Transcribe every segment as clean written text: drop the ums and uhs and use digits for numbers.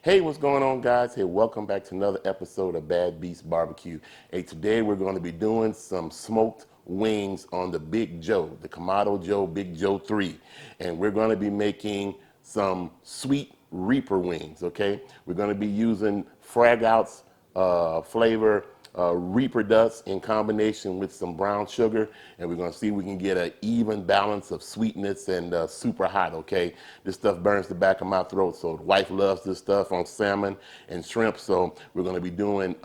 Hey, what's going on, guys? Hey, welcome back to another episode of Bad Beast Barbecue. Hey, today we're going to be doing some smoked wings on the Big Joe, the Kamado Joe Big Joe 3. And we're going to be making some sweet Reaper wings, okay? We're going to be using Frag Out's flavor Reaper dust in combination with some brown sugar, and we're going to see if we can get an even balance of sweetness and super hot, okay? This stuff burns the back of my throat, so the wife loves this stuff on salmon and shrimp, so we're going to be doing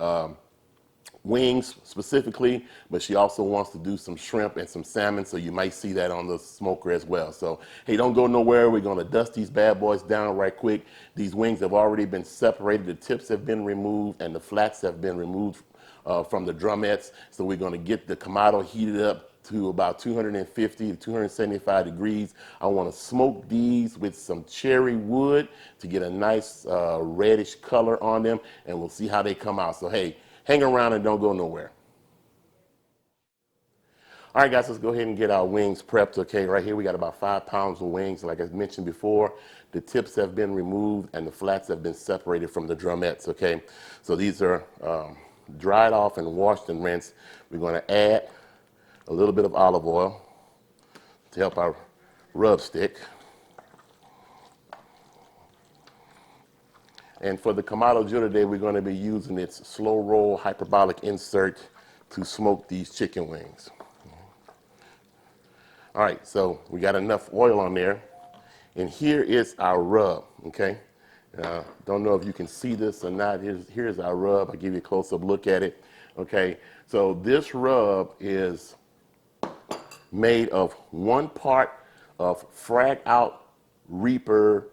wings specifically, but she also wants to do some shrimp and some salmon, so you might see that on the smoker as well. So, hey, don't go nowhere. We're going to dust these bad boys down right quick. These wings have already been separated. The tips have been removed, and the flats have been removed from the drummettes. So we're going to get the Kamado heated up to about 250 to 275 degrees. I want to smoke these with some cherry wood to get a nice reddish color on them, and we'll see how they come out. So hey, hang around and don't go nowhere. All right, guys, let's go ahead and get our wings prepped. Okay, right here we got about 5 pounds of wings. Like I mentioned before, the tips have been removed and the flats have been separated from the drummettes. Okay, so these are dried off and washed and rinsed. We're going to add a little bit of olive oil to help our rub stick. And for the Kamado Joe today, we're going to be using its slow roll hyperbolic insert to smoke these chicken wings. All right, so we got enough oil on there. And here is our rub, okay? Don't know if you can see this or not. Here's our rub. I'll give you a close-up look at it. Okay, so this rub is made of 1 part of Frag Out Reaper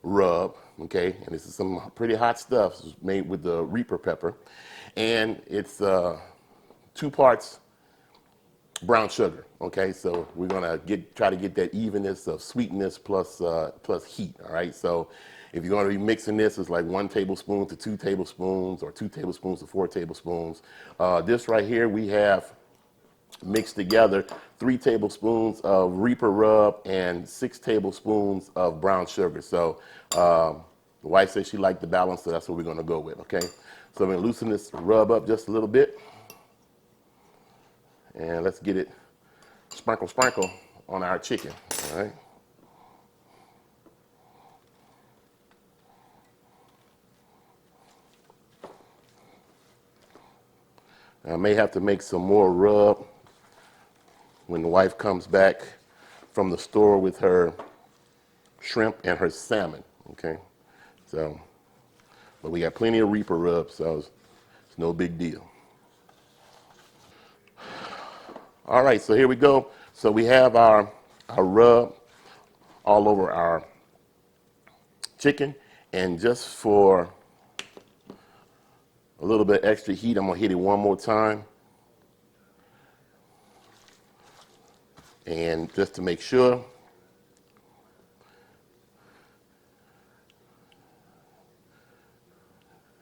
rub, okay? And this is some pretty hot stuff. It's made with the Reaper pepper. And it's 2 parts brown sugar, okay? So we're gonna try to get that evenness of sweetness plus heat, all right? So if you're going to be mixing this, it's like 1 tablespoon to 2 tablespoons or 2 tablespoons to 4 tablespoons. This right here, we have mixed together 3 tablespoons of Reaper rub and 6 tablespoons of brown sugar. So the wife says she liked the balance, so that's what we're going to go with, okay? So I'm going to loosen this rub up just a little bit. And let's get it sprinkle on our chicken, all right? I may have to make some more rub when the wife comes back from the store with her shrimp and her salmon, okay? So, but we got plenty of Reaper rub, so it's no big deal. All right, so here we go. So we have our rub all over our chicken, and just for a little bit extra heat, I'm gonna hit it one more time. And just to make sure.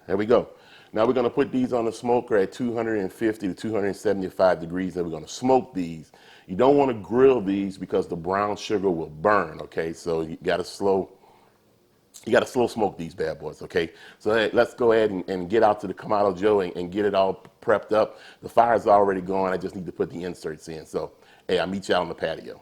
There we go. Now we're gonna put these on the smoker at 250 to 275 degrees, and we're gonna smoke these. You don't wanna grill these because the brown sugar will burn, okay? So you gotta slow smoke these bad boys, okay? So hey, let's go ahead and get out to the Kamado Joe and get it all prepped up. The fire's already going. I just need to put the inserts in. So, hey, I'll meet you out on the patio.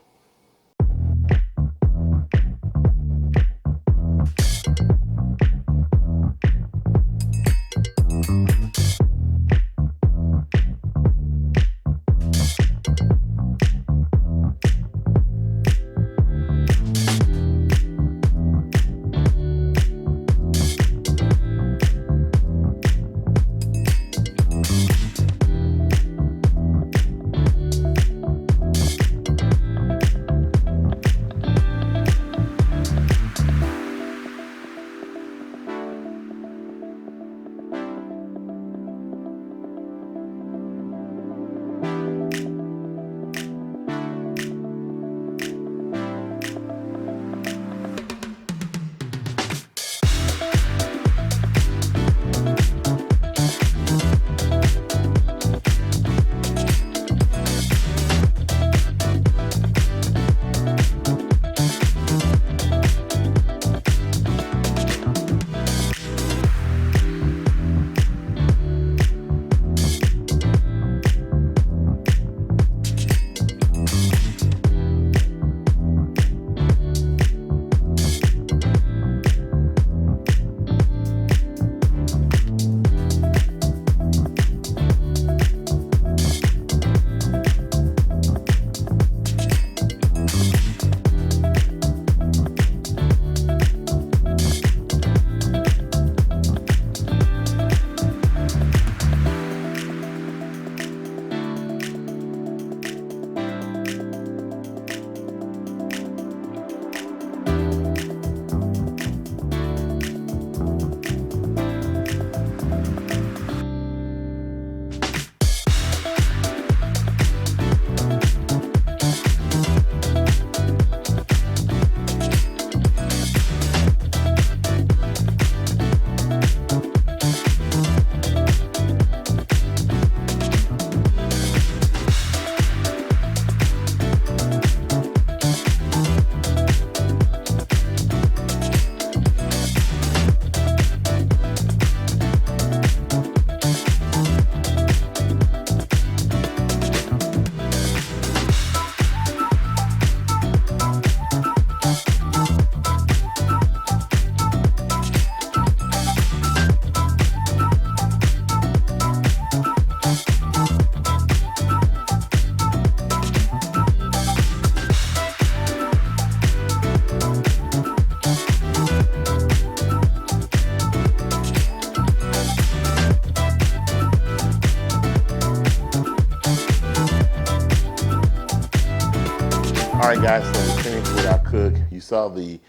just finished with our cook. You saw the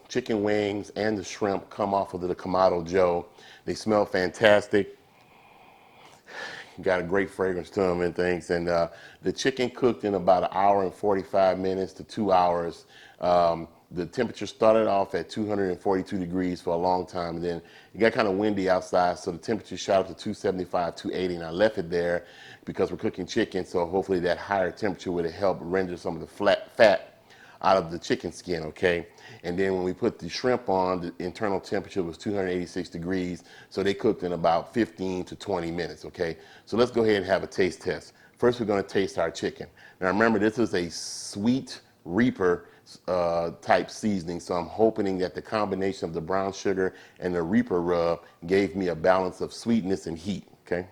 chicken wings and the shrimp come off of the Kamado Joe. They smell fantastic. Got a great fragrance to them and things. And the chicken cooked in about 1 hour and 45 minutes to 2 hours. The temperature started off at 242 degrees for a long time. And then it got kind of windy outside, so the temperature shot up to 275, 280. And I left it there because we're cooking chicken, so hopefully that higher temperature would help render some of the fat out of the chicken skin, okay? And then when we put the shrimp on, the internal temperature was 286 degrees, so they cooked in about 15 to 20 minutes, okay? So let's go ahead and have a taste test. First, we're gonna taste our chicken. Now remember, this is a sweet Reaper type seasoning, so I'm hoping that the combination of the brown sugar and the Reaper rub gave me a balance of sweetness and heat, okay?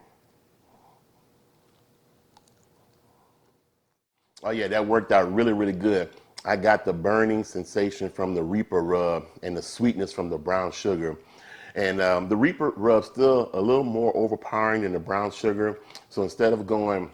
Oh yeah, that worked out really, really good. I got the burning sensation from the Reaper rub and the sweetness from the brown sugar. And the Reaper rub's still a little more overpowering than the brown sugar. So instead of going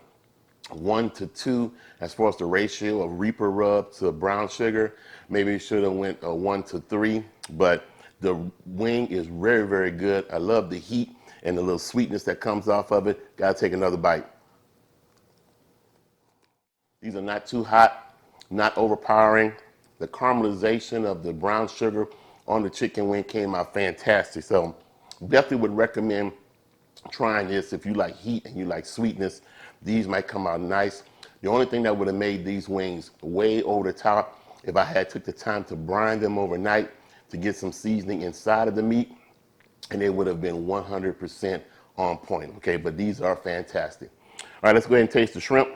1 to 2 as far as the ratio of Reaper rub to brown sugar, maybe it should have went 1 to 3. But the wing is very, very good. I love the heat and the little sweetness that comes off of it. Gotta take another bite. These are not too hot, not overpowering. The caramelization of the brown sugar on the chicken wing came out fantastic. So definitely would recommend trying this if you like heat and you like sweetness. These might come out nice. The only thing that would have made these wings way over the top if I had took the time to brine them overnight to get some seasoning inside of the meat, and it would have been 100% on point, okay? But these are fantastic. All right, let's go ahead and taste the shrimp.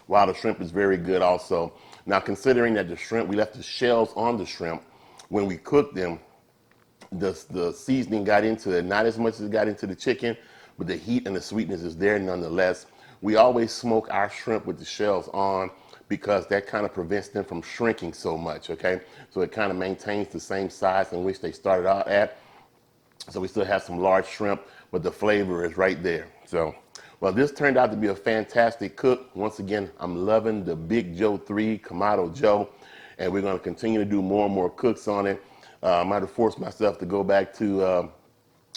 Wow, the shrimp is very good also. Now, considering that the shrimp, we left the shells on the shrimp, when we cooked them, the seasoning got into it, not as much as it got into the chicken, but the heat and the sweetness is there nonetheless. We always smoke our shrimp with the shells on because that kind of prevents them from shrinking so much, okay? So it kind of maintains the same size in which they started out at. So we still have some large shrimp, but the flavor is right there. So, well, this turned out to be a fantastic cook. Once again, I'm loving the Big Joe 3 Kamado Joe, and we're gonna continue to do more and more cooks on it. I might have forced myself to go back to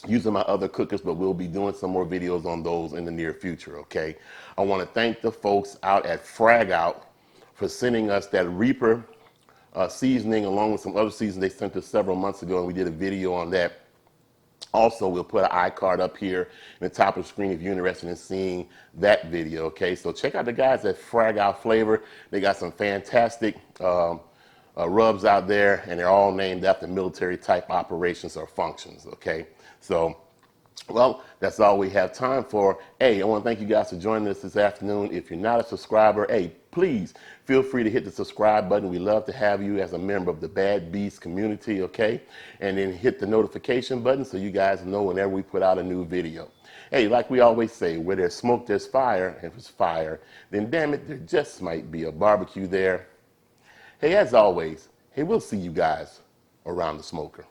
using my other cookers, but we'll be doing some more videos on those in the near future, okay? I wanna thank the folks out at Frag Out for sending us that Reaper seasoning along with some other seasonings they sent us several months ago, and we did a video on that. Also, we'll put an iCard up here in the top of the screen if you're interested in seeing that video, okay? So check out the guys at Frag Out Flavor. They got some fantastic rubs out there, and they're all named after military type operations or functions, okay? So, well, that's all we have time for. Hey, I want to thank you guys for joining us this afternoon. If you're not a subscriber, hey, please feel free to hit the subscribe button. We love to have you as a member of the Bad Beast community, okay? And then hit the notification button so you guys know whenever we put out a new video. Hey, like we always say, where there's smoke, there's fire. If it's fire, then damn it, there just might be a barbecue there. Hey, as always, hey, we'll see you guys around the smoker.